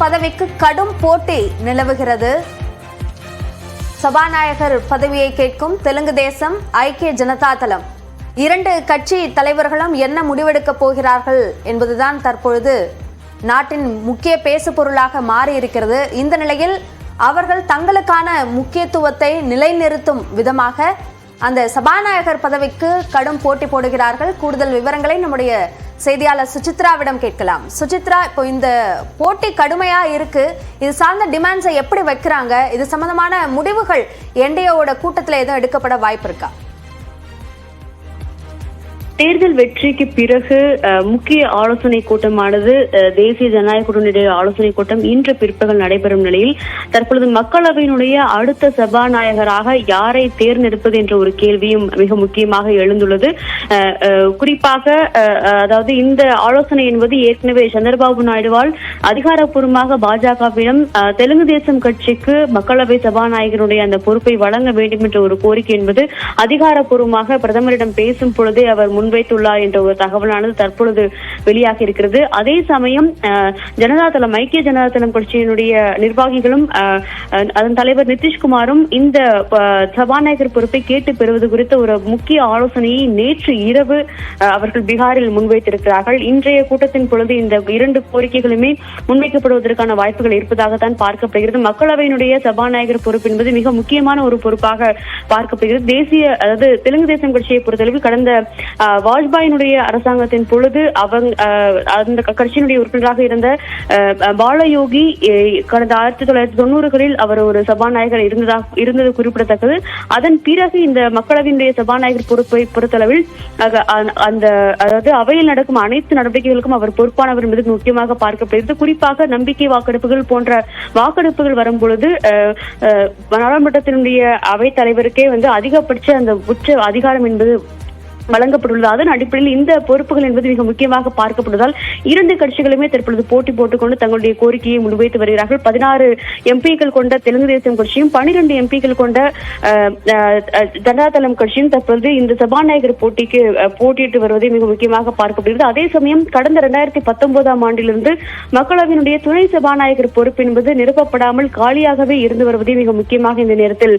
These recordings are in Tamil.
பதவிக்கு கடும் போட்டி நிலவுகிறது. சபாநாயகர் பதவியை கேட்கும் தெலுங்கு தேசம், ஐக்கிய ஜனதா தளம் இரண்டு கட்சி தலைவர்களும் என்ன முடிவெடுக்கப் போகிறார்கள் என்பதுதான் தற்பொழுது நாட்டின் முக்கிய பேசு பொருளாக மாறியிருக்கிறது. இந்த நிலையில் அவர்கள் தங்களுக்கான முக்கியத்துவத்தை நிலைநிறுத்தும் விதமாக அந்த சபாநாயகர் பதவிக்கு கடும் போட்டி போடுகிறார்கள். கூடுதல் விவரங்களை நம்முடைய செய்தியாளர் சுசித்ராவிடம் கேட்கலாம். சுசித்ரா, இப்போ இந்த போட்டி கடுமையா இருக்கு, இது சார்ந்த டிமாண்ட்ஸை எப்படி வைக்கிறாங்க? இது சம்பந்தமான முடிவுகள் என்டிஏவோட கூட்டத்தில் எதுவும் எடுக்கப்பட வாய்ப்பு இருக்கா? தேர்தல் வெற்றிக்கு பிறகு முக்கிய ஆலோசனை கூட்டமானது தேசிய ஜனநாயக கூட்டணியுடைய ஆலோசனை கூட்டம் இன்று பிற்பகல் நடைபெறும் நிலையில் தற்பொழுது மக்களவையினுடைய அடுத்த சபாநாயகராக யாரை தேர்ந்தெடுப்பது என்ற ஒரு கேள்வியும் மிக முக்கியமாக எழுந்துள்ளது. குறிப்பாக அதாவது இந்த ஆலோசனை என்பது ஏற்கனவே சந்திரபாபு நாயுடுவால் அதிகாரப்பூர்வமாக பாஜகவிடம் தெலுங்கு தேசம் கட்சிக்கு மக்களவை சபாநாயகருடைய அந்த பொறுப்பை வழங்க வேண்டும் என்ற ஒரு கோரிக்கை என்பது அதிகாரப்பூர்வமாக பிரதமரிடம் பேசும் பொழுதே அவர் முன்வைத்துள்ளார் என்ற ஒரு தகவலானது தற்பொழுது வெளியாக இருக்கிறது. அதே சமயம் ஜனதா தளம், ஐக்கிய ஜனதா தளம் கட்சியினுடைய நிர்வாகிகளும் அதன் தலைவர் நிதிஷ்குமாரும் இந்த சபாநாயகர் பொறுப்பை கேட்டு பெறுவது குறித்த ஒரு முக்கிய ஆலோசனையை நேற்று இரவு அவர்கள் பீகாரில் முன்வைத்திருக்கிறார்கள். இன்றைய கூட்டத்தின் பொழுது இந்த இரண்டு கோரிக்கைகளுமே முன்வைக்கப்படுவதற்கான வாய்ப்புகள் இருப்பதாகத்தான் பார்க்கப்படுகிறது. மக்களவையினுடைய சபாநாயகர் பொறுப்பு என்பது மிக முக்கியமான ஒரு பொறுப்பாக பார்க்கப்படுகிறது. தேசிய, அதாவது தெலுங்கு தேசம் கட்சியை பொறுத்தளவு கடந்த வாஜ்பாயினுடைய அரசாங்கத்தின் பொழுது அந்த கட்சியினுடைய உறுப்பினராக இருந்த பாலயோகி கடந்த 1990களில் அவர் ஒரு சபாநாயகர் இருந்தது குறிப்பிடத்தக்கது. அதன் பிறகு இந்த மக்களவையினுடைய சபாநாயகர் பொறுப்பை பொறுத்தளவில் அந்த அதாவது அவையில் நடக்கும் அனைத்து நடவடிக்கைகளுக்கும் அவர் பொறுப்பானவர் என்பது முக்கியமாக பார்க்கப்படுகிறது. குறிப்பாக நம்பிக்கை வாக்கெடுப்புகள் போன்ற வாக்கெடுப்புகள் வரும் பொழுது நாடாளுமன்றத்தினுடைய அவைத் தலைவருக்கே அதிகபட்ச அந்த உச்ச அதிகாரம் என்பது வழங்கப்பட்டுள்ளது. அதன் அடிப்படையில் இந்த பொறுப்புகள் என்பது மிக முக்கியமாக பார்க்கப்படுவதால் இரண்டு கட்சிகளுமே தற்பொழுது போட்டி போட்டுக்கொண்டு தங்களுடைய கோரிக்கையை முன்வைத்து வருகிறார்கள். 16 எம்பிக்கள் கொண்ட தெலுங்கு தேசம் கட்சியும் 12 எம்பிக்கள் கொண்ட ஜனதா தளம் கட்சியும் தற்பொழுது இந்த சபாநாயகர் போட்டிக்கு போட்டியிட்டு வருவதை மிக முக்கியமாக பார்க்கப்படுகிறது. அதே சமயம் கடந்த 2019ஆம் ஆண்டிலிருந்து மக்களவையினுடைய துணை சபாநாயகர் பொறுப்பு என்பது நிரப்பப்படாமல் காலியாகவே இருந்து வருவதை மிக முக்கியமாக இந்த நேரத்தில்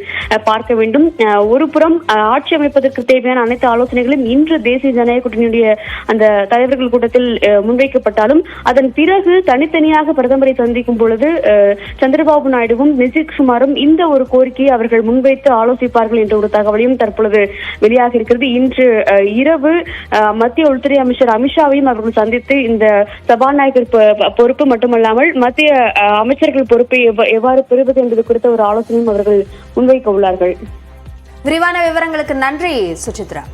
பார்க்க வேண்டும். ஒரு புறம் ஆட்சி அமைப்பதற்கு தேவையான அனைத்து ஆலோசனைகளும் இன்று தேசிய ஜனநாயக கூட்டணியுடைய அந்த தலைவர்கள் கூட்டத்தில் முன்வைக்கப்பட்டாலும் அதன் பிறகு தனித்தனியாக பிரதமரை சந்திக்கும் பொழுது சந்திரபாபு நாயுடுவும் நிதிஷ்குமாரும் இந்த ஒரு கோரிக்கையை அவர்கள் முன்வைத்து ஆலோசிப்பார்கள் என்ற ஒரு தகவலையும் தற்பொழுது வெளியாக இருக்கிறது. இன்று இரவு மத்திய உள்துறை அமைச்சர் அமித்ஷாவையும் அவர்கள் சந்தித்து இந்த சபாநாயகர் பொறுப்பு மட்டுமல்லாமல் மத்திய அமைச்சர்கள் பொறுப்பை எவ்வாறு பெறுவது என்பது குறித்த ஒரு ஆலோசனையும் அவர்கள் முன்வைக்க உள்ளார்கள். விரிவான விவரங்களுக்கு நன்றி சுசித்ரா.